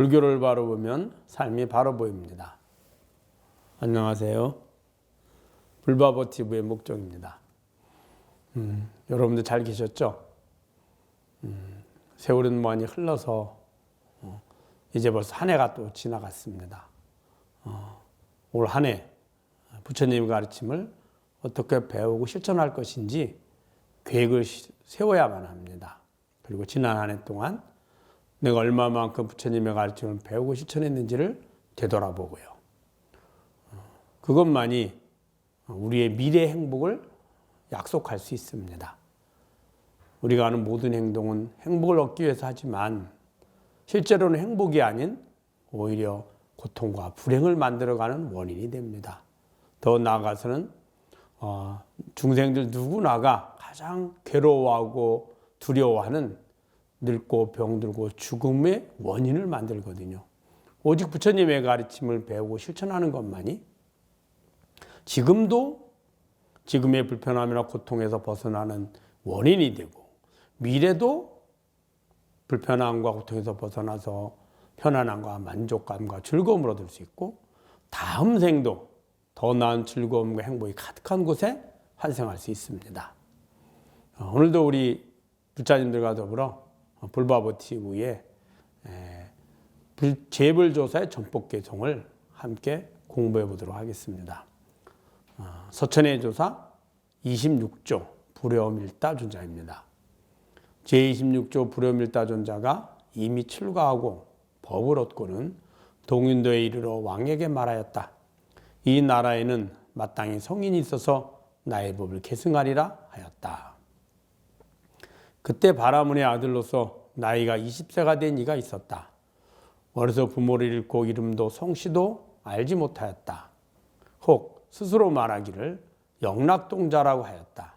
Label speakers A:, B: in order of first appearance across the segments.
A: 불교를 바로 보면 삶이 바로 보입니다. 안녕하세요. 불바보TV의 목종입니다. 여러분들 잘 계셨죠? 세월은 많이 흘러서 이제 벌써 한 해가 또 지나갔습니다. 올 한 해 부처님의 가르침을 어떻게 배우고 실천할 것인지 계획을 세워야만 합니다. 그리고 지난 한 해 동안 내가 얼마만큼 부처님의 가르침을 배우고 실천했는지를 되돌아보고요. 그것만이 우리의 미래 행복을 약속할 수 있습니다. 우리가 하는 모든 행동은 행복을 얻기 위해서 하지만 실제로는 행복이 아닌 오히려 고통과 불행을 만들어가는 원인이 됩니다. 더 나아가서는 중생들 누구나가 가장 괴로워하고 두려워하는 늙고 병들고 죽음의 원인을 만들거든요. 오직 부처님의 가르침을 배우고 실천하는 것만이 지금도 지금의 불편함이나 고통에서 벗어나는 원인이 되고 미래도 불편함과 고통에서 벗어나서 편안함과 만족감과 즐거움을 얻을 수 있고 다음 생도 더 나은 즐거움과 행복이 가득한 곳에 환생할 수 있습니다. 오늘도 우리 부자님들과 더불어 불바보TV의 재불조사의 전법개송을 함께 공부해 보도록 하겠습니다. 서천의 조사 26조 불효밀다존자입니다. 제26조 불효밀다존자가 이미 출가하고 법을 얻고는 동인도에 이르러 왕에게 말하였다. 이 나라에는 마땅히 성인이 있어서 나의 법을 계승하리라 하였다. 그때 바라문의 아들로서 나이가 20세가 된 이가 있었다. 어려서 부모를 잃고 이름도 성씨도 알지 못하였다. 혹 스스로 말하기를 영락동자라고 하였다.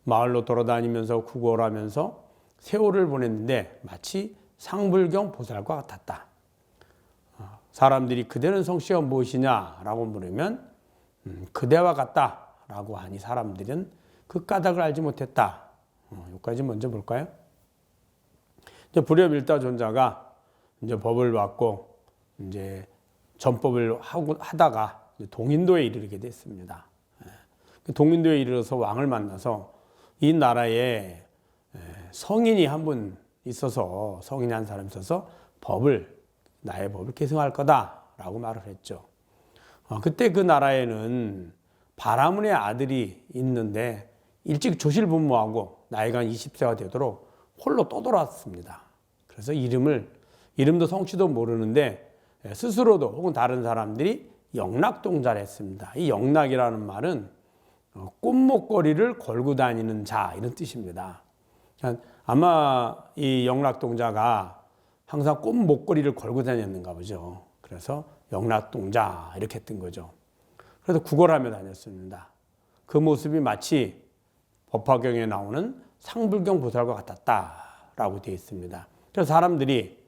A: 마을로 돌아다니면서 구걸하면서 세월을 보냈는데 마치 상불경 보살과 같았다. 사람들이 그대는 성씨가 무엇이냐라고 물으면 그대와 같다라고 하니 사람들은 그 까닭을 알지 못했다. 여기까지 먼저 볼까요? 이제 불효밀다존자가 이제 법을 받고 이제 전법을 하다가 동인도에 이르게 됐습니다. 동인도에 이르러서 왕을 만나서 이 나라에 성인이 한 분 있어서 성인이 한 사람 있어서 나의 법을 계승할 거다라고 말을 했죠. 그때 그 나라에는 바라문의 아들이 있는데 일찍 조실분모하고 나이가 20세가 되도록 홀로 떠돌았습니다. 그래서 이름도 성씨도 모르는데 스스로도 혹은 다른 사람들이 영락동자를 했습니다. 이 영락이라는 말은 꽃목걸이를 걸고 다니는 자 이런 뜻입니다. 아마 이 영락동자가 항상 꽃목걸이를 걸고 다녔는가 보죠. 그래서 영락동자 이렇게 했던 거죠. 그래서 구걸하며 다녔습니다. 그 모습이 마치 법화경에 나오는 상불경 보살과 같았다라고 되어 있습니다. 그래서 사람들이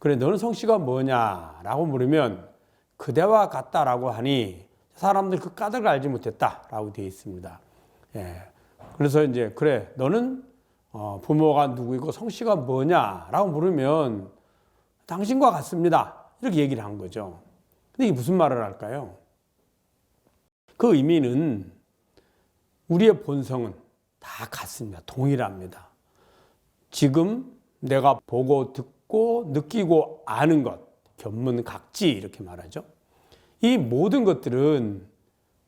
A: 그래 너는 성씨가 뭐냐라고 물으면 그대와 같다라고 하니 사람들이 그 까닭을 알지 못했다라고 되어 있습니다. 그래서 이제 그래 너는 부모가 누구이고 성씨가 뭐냐라고 물으면 당신과 같습니다. 이렇게 얘기를 한 거죠. 근데 이게 무슨 말을 할까요? 그 의미는 우리의 본성은 다 같습니다. 동일합니다. 지금 내가 보고 듣고 느끼고 아는 것, 견문각지 이렇게 말하죠. 이 모든 것들은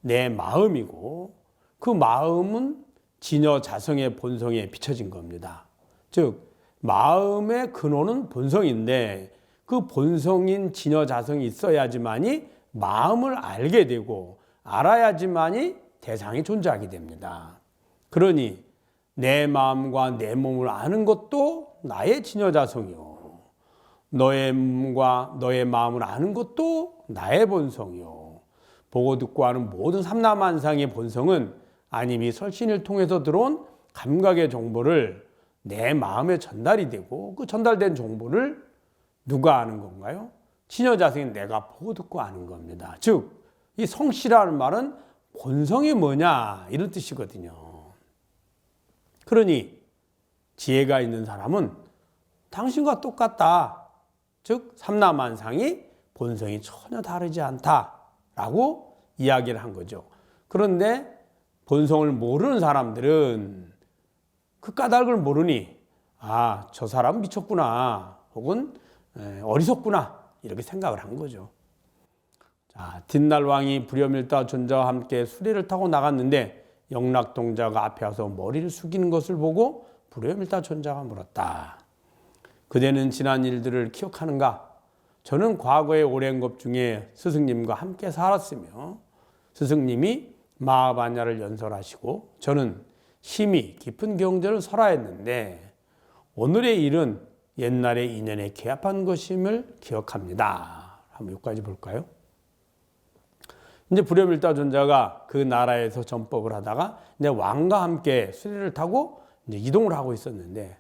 A: 내 마음이고 그 마음은 진여자성의 본성에 비춰진 겁니다. 즉 마음의 근원은 본성인데 그 본성인 진여자성이 있어야지만이 마음을 알게 되고 알아야지만이 대상이 존재하게 됩니다. 그러니 내 마음과 내 몸을 아는 것도 나의 진여자성이요. 너의 몸과 너의 마음을 아는 것도 나의 본성이요. 보고 듣고 하는 모든 삼라만상의 본성은 아님이 설신을 통해서 들어온 감각의 정보를 내 마음에 전달이 되고 그 전달된 정보를 누가 아는 건가요? 진여자성인 내가 보고 듣고 아는 겁니다. 즉 이 성씨라는 말은 본성이 뭐냐 이런 뜻이거든요. 그러니 지혜가 있는 사람은 당신과 똑같다. 즉 삼라만상이 본성이 전혀 다르지 않다라고 이야기를 한 거죠. 그런데 본성을 모르는 사람들은 그 까닭을 모르니 아, 저 사람 미쳤구나 혹은 어리석구나 이렇게 생각을 한 거죠. 자, 뒷날 왕이 불염일다 존자와 함께 수레를 타고 나갔는데 영락동자가 앞에 와서 머리를 숙이는 것을 보고 불염일다 존자가 물었다. 그대는 지난 일들을 기억하는가? 저는 과거의 오랜 것 중에 스승님과 함께 살았으며 스승님이 마하반야를 연설하시고 저는 심히 깊은 경전을 설하였는데 오늘의 일은 옛날의 인연에 개합한 것임을 기억합니다. 한번 여기까지 볼까요? 이제 불염일다 존자가 그 나라에서 전법을 하다가 이제 왕과 함께 수레를 타고 이제 이동을 하고 있었는데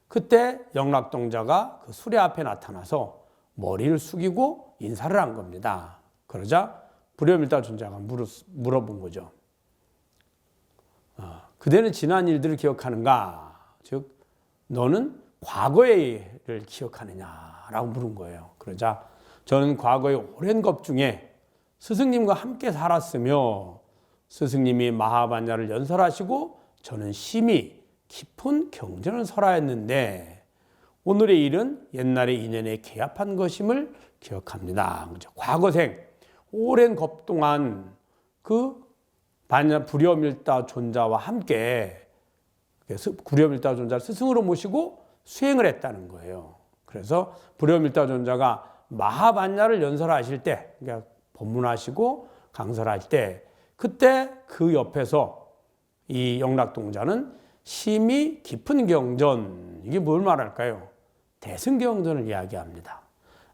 A: 그때 영락동자가 그 수레 앞에 나타나서 머리를 숙이고 인사를 한 겁니다. 그러자 불염일다 존자가 물어본 거죠. 그대는 지난 일들을 기억하는가? 즉 너는 과거의 일을 기억하느냐라고 물은 거예요. 그러자 저는 과거의 오랜 것 중에 스승님과 함께 살았으며 스승님이 마하반야를 연설하시고 저는 심히 깊은 경전을 설하였는데 오늘의 일은 옛날의 인연에 개합한 것임을 기억합니다. 과거생 오랜 것 동안 그 불염일다 존자와 함께 불염일다 존자를 스승으로 모시고 수행을 했다는 거예요. 그래서 불염일다 존자가 마하반야를 연설하실 때, 그러니까 법문하시고 강설할 때, 그때 그 옆에서 이 영락동자는 심히 깊은 경전, 이게 뭘 말할까요? 대승경전을 이야기합니다.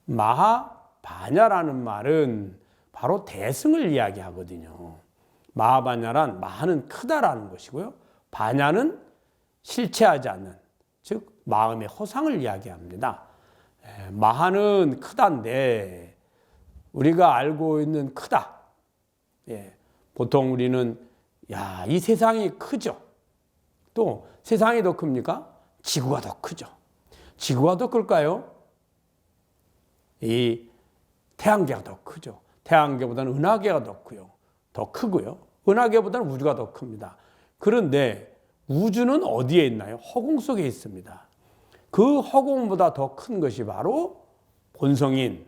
A: 마하반야라는 말은 바로 대승을 이야기하거든요. 마하반야란 마하는 크다라는 것이고요. 반야는 실체하지 않는, 즉 마음의 허상을 이야기합니다. 마하는 크다인데 우리가 알고 있는 크다. 보통 우리는 야, 이 세상이 크죠. 또 세상이 더 큽니까? 지구가 더 크죠. 지구가 더 클까요? 이 태양계가 더 크죠. 태양계보다는 은하계가 더 크고요. 은하계보다는 우주가 더 큽니다. 그런데 우주는 어디에 있나요? 허공 속에 있습니다. 그 허공보다 더 큰 것이 바로 본성인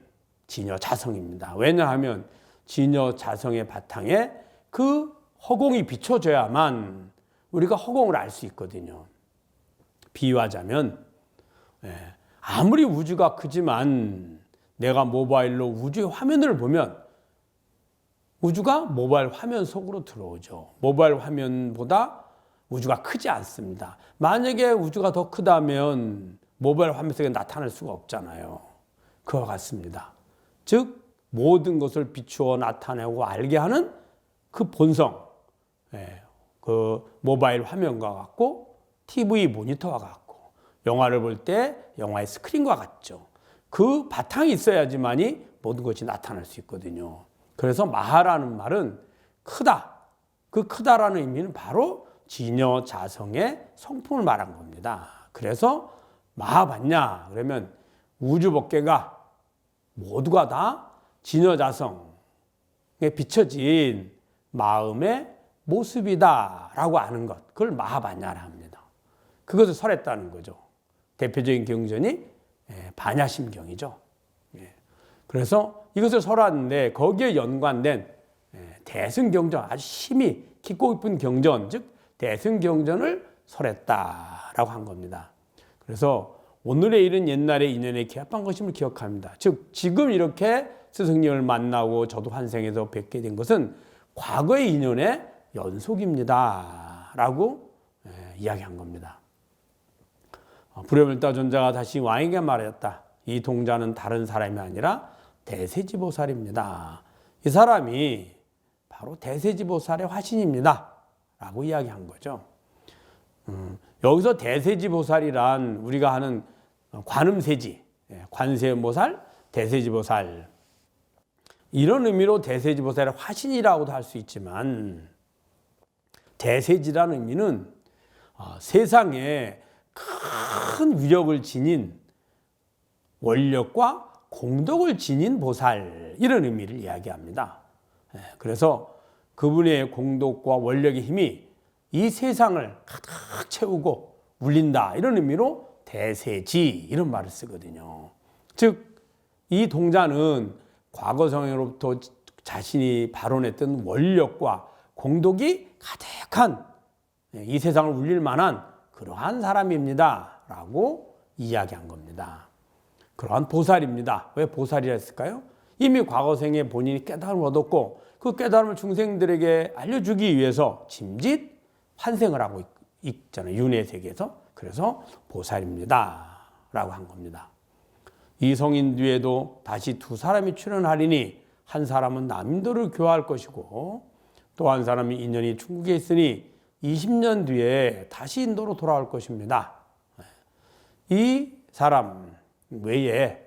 A: 진여자성입니다. 왜냐하면 진여자성의 바탕에 그 허공이 비춰져야만 우리가 허공을 알 수 있거든요. 비유하자면 아무리 우주가 크지만 내가 모바일로 우주의 화면을 보면 우주가 모바일 화면 속으로 들어오죠. 모바일 화면보다 우주가 크지 않습니다. 만약에 우주가 더 크다면 모바일 화면 속에 나타날 수가 없잖아요. 그와 같습니다. 즉 모든 것을 비추어 나타내고 알게 하는 그 본성, 그 모바일 화면과 같고 TV 모니터와 같고 영화를 볼 때 영화의 스크린과 같죠. 그 바탕이 있어야지만이 모든 것이 나타날 수 있거든요. 그래서 마하라는 말은 크다. 그 크다라는 의미는 바로 진여자성의 성품을 말한 겁니다. 그래서 마하반야 그러면 우주 법계가 모두가 다 진여자성에 비춰진 마음의 모습이다라고 아는 것, 그걸 마하반야라 합니다. 그것을 설했다는 거죠. 대표적인 경전이 반야심경이죠. 그래서 이것을 설하는데 거기에 연관된 대승경전, 아주 심히 깊고 깊은 경전, 즉 대승경전을 설했다라고 한 겁니다. 그래서 오늘의 일은 옛날의 인연에 개합한 것임을 기억합니다. 즉 지금 이렇게 스승님을 만나고 저도 환생해서 뵙게 된 것은 과거의 인연의 연속입니다 라고 이야기한 겁니다. 불염일다 존자가 다시 왕에게 말했다. 이 동자는 다른 사람이 아니라 대세지보살입니다. 이 사람이 바로 대세지보살의 화신입니다 라고 이야기한 거죠. 여기서 대세지보살이란 우리가 하는 관음세지, 관세음보살, 대세지보살 이런 의미로 대세지보살의 화신이라고도 할 수 있지만 대세지라는 의미는 세상에 큰 위력을 지닌 원력과 공덕을 지닌 보살, 이런 의미를 이야기합니다. 그래서 그분의 공덕과 원력의 힘이 이 세상을 가득 채우고 울린다, 이런 의미로 대세지, 이런 말을 쓰거든요. 즉 이 동자는 과거성에로부터 자신이 발언했던 원력과 공덕이 가득한 이 세상을 울릴 만한 그러한 사람입니다 라고 이야기한 겁니다. 그러한 보살입니다. 왜 보살이라 했을까요? 이미 과거생에 본인이 깨달음을 얻었고 그 깨달음을 중생들에게 알려주기 위해서 짐짓 환생을 하고 있잖아요. 윤회 세계에서. 그래서 보살입니다 라고 한 겁니다. 이 성인 뒤에도 다시 두 사람이 출현하리니 한 사람은 남인도를 교화할 것이고 또 한 사람이 인연이 중국에 있으니 20년 뒤에 다시 인도로 돌아올 것입니다. 이 사람 외에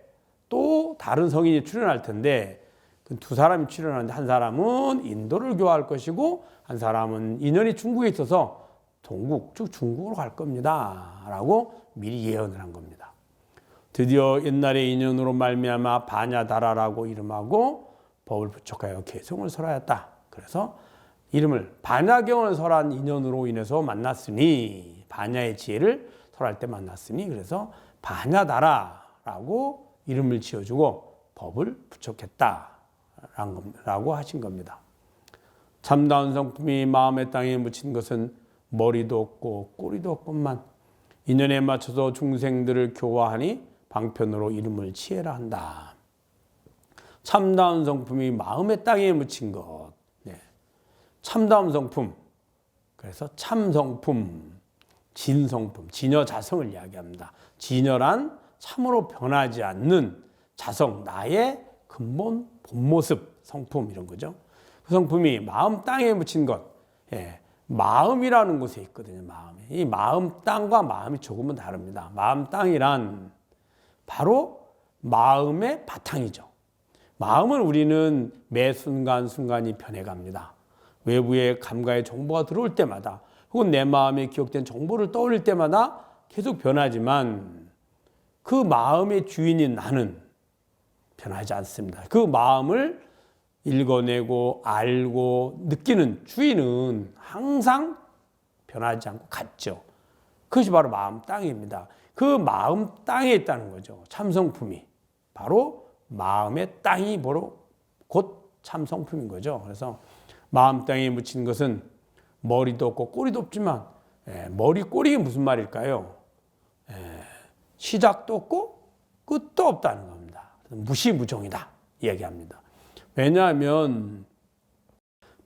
A: 또 다른 성인이 출현할 텐데 그 두 사람이 출현하는데 한 사람은 인도를 교화할 것이고 한 사람은 인연이 중국에 있어서 동국, 즉 중국으로 갈 겁니다 라고 미리 예언을 한 겁니다. 드디어 옛날의 인연으로 말미암아 바냐다라라고 이름하고 법을 부척하여 개성을 설하였다. 그래서 이름을 바냐경을 설한 인연으로 인해서 만났으니, 바냐의 지혜를 설할 때 만났으니, 그래서 바냐다라라고 이름을 지어주고 법을 부척했다라고 하신 겁니다. 참다운 성품이 마음의 땅에 묻힌 것은 머리도 없고 꼬리도 없건만 인연에 맞춰서 중생들을 교화하니 방편으로 이름을 지혜라 한다. 참다운 성품이 마음의 땅에 묻힌 것. 참다운 성품. 그래서 참성품, 진성품, 진여자성을 이야기합니다. 진여란 참으로 변하지 않는 자성, 나의 근본 본모습, 성품, 이런 거죠. 그 성품이 마음 땅에 묻힌 것. 마음이라는 곳에 있거든요. 마음이. 이 마음 땅과 마음이 조금은 다릅니다. 마음 땅이란 바로 마음의 바탕이죠. 마음은 우리는 매 순간순간이 변해갑니다. 외부의 감각의 정보가 들어올 때마다 혹은 내 마음에 기억된 정보를 떠올릴 때마다 계속 변하지만 그 마음의 주인인 나는 변하지 않습니다. 그 마음을 읽어내고 알고 느끼는 주인은 항상 변하지 않고 같죠. 그것이 바로 마음 땅입니다. 그 마음 땅에 있다는 거죠. 참성품이. 바로 마음의 땅이 바로 곧 참성품인 거죠. 그래서 마음 땅에 묻힌 것은 머리도 없고 꼬리도 없지만 머리 꼬리가 무슨 말일까요? 시작도 없고 끝도 없다는 겁니다. 무시무종이다 이야기합니다. 왜냐하면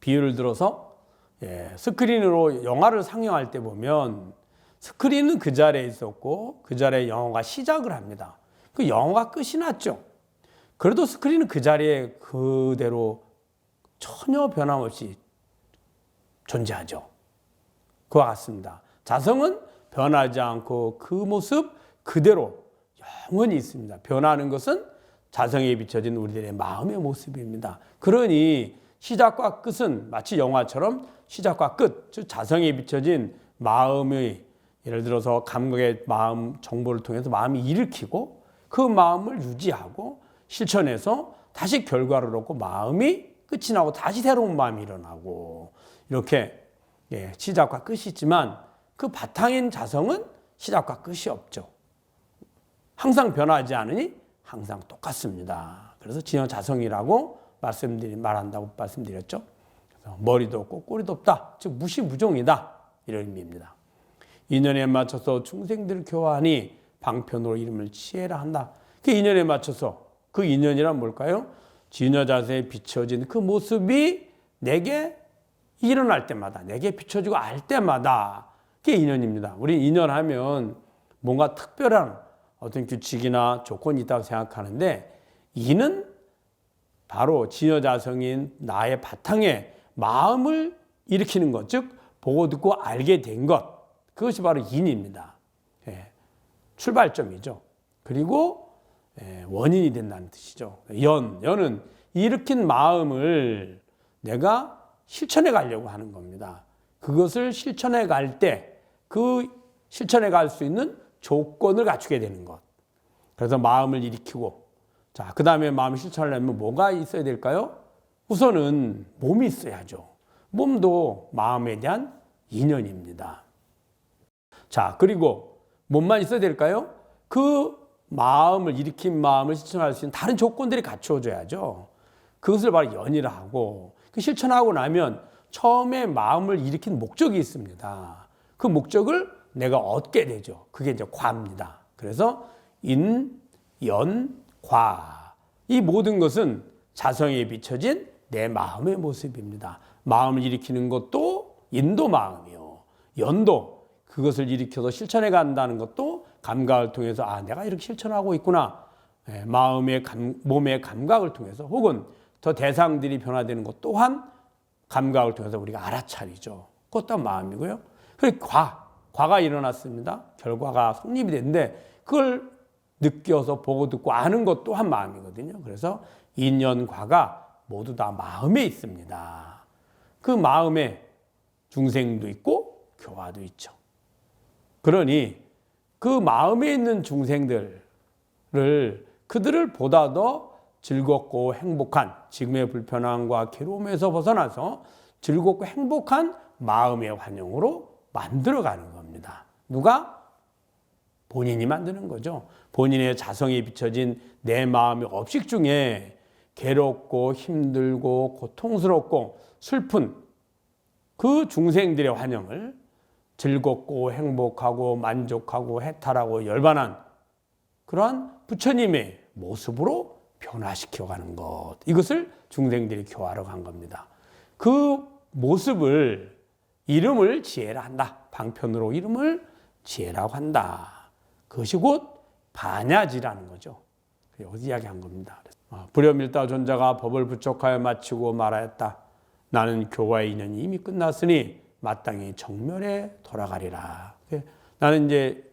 A: 비유를 들어서 스크린으로 영화를 상영할 때 보면 스크린은 그 자리에 있었고 그 자리에 영화가 시작을 합니다. 그 영화가 끝이 났죠. 그래도 스크린은 그 자리에 그대로 전혀 변함없이 존재하죠. 그와 같습니다. 자성은 변하지 않고 그 모습 그대로 영원히 있습니다. 변하는 것은 자성에 비춰진 우리들의 마음의 모습입니다. 그러니 시작과 끝은 마치 영화처럼 시작과 끝, 즉 자성에 비춰진 마음의, 예를 들어서 감각의 마음 정보를 통해서 마음이 일으키고 그 마음을 유지하고 실천해서 다시 결과를 얻고 마음이 끝이 나고 다시 새로운 마음이 일어나고 이렇게 시작과 끝이 있지만 그 바탕인 자성은 시작과 끝이 없죠. 항상 변하지 않으니 항상 똑같습니다. 그래서 진여자성이라고 말한다고 말씀드렸죠. 그래서 머리도 없고 꼬리도 없다. 즉 무시무종이다. 이런 의미입니다. 인연에 맞춰서 중생들을 교화하니 방편으로 이름을 지혜라 한다. 그 인연에 맞춰서, 그 인연이란 뭘까요? 진여자성에 비춰진 그 모습이 내게 일어날 때마다, 내게 비춰지고 알 때마다 그게 인연입니다. 우리 인연하면 뭔가 특별한 어떤 규칙이나 조건이 있다고 생각하는데, 이는 바로 진여자성인 나의 바탕에 마음을 일으키는 것, 즉 보고 듣고 알게 된 것, 그것이 바로 인입니다. 출발점이죠. 그리고 원인이 된다는 뜻이죠. 연은 일으킨 마음을 내가 실천해 가려고 하는 겁니다. 그것을 실천해 갈 때 그 실천해 갈 수 있는 조건을 갖추게 되는 것. 그래서 마음을 일으키고, 자, 그 다음에 마음을 실천하려면 뭐가 있어야 될까요? 우선은 몸이 있어야죠. 몸도 마음에 대한 인연입니다. 자, 그리고 몸만 있어야 될까요? 그 마음을 일으킨 마음을 실천할 수 있는 다른 조건들이 갖추어져야죠. 그것을 바로 연이라 하고, 그 실천하고 나면 처음에 마음을 일으킨 목적이 있습니다. 그 목적을 내가 얻게 되죠. 그게 이제 과입니다. 그래서 인, 연, 과. 이 모든 것은 자성에 비춰진 내 마음의 모습입니다. 마음을 일으키는 것도 인도 마음이요. 연도, 그것을 일으켜서 실천해 간다는 것도 감각을 통해서 아, 내가 이렇게 실천하고 있구나. 마음의 몸의 감각을 통해서, 혹은 더 대상들이 변화되는 것 또한 감각을 통해서 우리가 알아차리죠. 그것도 마음이고요. 그리고 과가 일어났습니다. 결과가 성립이 됐는데 그걸 느껴서 보고 듣고 아는 것 또한 마음이거든요. 그래서 인연과가 모두 다 마음에 있습니다. 그 마음에 중생도 있고 교화도 있죠. 그러니 그 마음에 있는 중생들을, 그들을 보다 더 즐겁고 행복한, 지금의 불편함과 괴로움에서 벗어나서 즐겁고 행복한 마음의 환영으로 만들어가는 겁니다. 누가? 본인이 만드는 거죠. 본인의 자성이 비춰진 내 마음의 업식 중에 괴롭고 힘들고 고통스럽고 슬픈 그 중생들의 환영을 즐겁고 행복하고 만족하고 해탈하고 열반한 그러한 부처님의 모습으로 변화시켜가는 것, 이것을 중생들이 교화하러 간 겁니다. 그 모습을, 이름을 지혜라 한다. 방편으로 이름을 지혜라고 한다. 그것이 곧 반야지라는 거죠. 여기서 이야기한 겁니다. 불여밀다 존자가 법을 부촉하여 마치고 말하였다. 나는 교화의 인연이 이미 끝났으니 마땅히 정멸에 돌아가리라. 나는 이제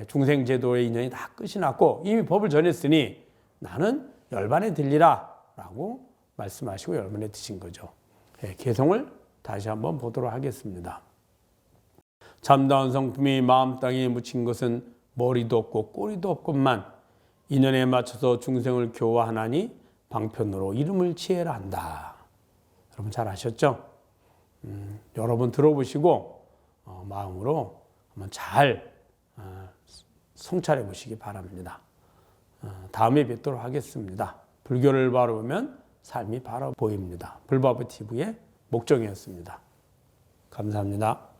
A: 중생 제도의 인연이 다 끝이 났고 이미 법을 전했으니 나는 열반에 들리라 라고 말씀하시고 열반에 드신 거죠. 개성을 다시 한번 보도록 하겠습니다. 참다운 성품이 마음 땅에 묻힌 것은 머리도 없고 꼬리도 없건만 인연에 맞춰서 중생을 교화하나니 방편으로 이름을 지혜라 한다. 여러분 잘 아셨죠? 여러분 들어보시고 마음으로 한번 잘 성찰해 보시기 바랍니다. 다음에 뵙도록 하겠습니다. 불교를 바라보면 삶이 바로 보입니다. 불바보 TV의 목정이었습니다. 감사합니다.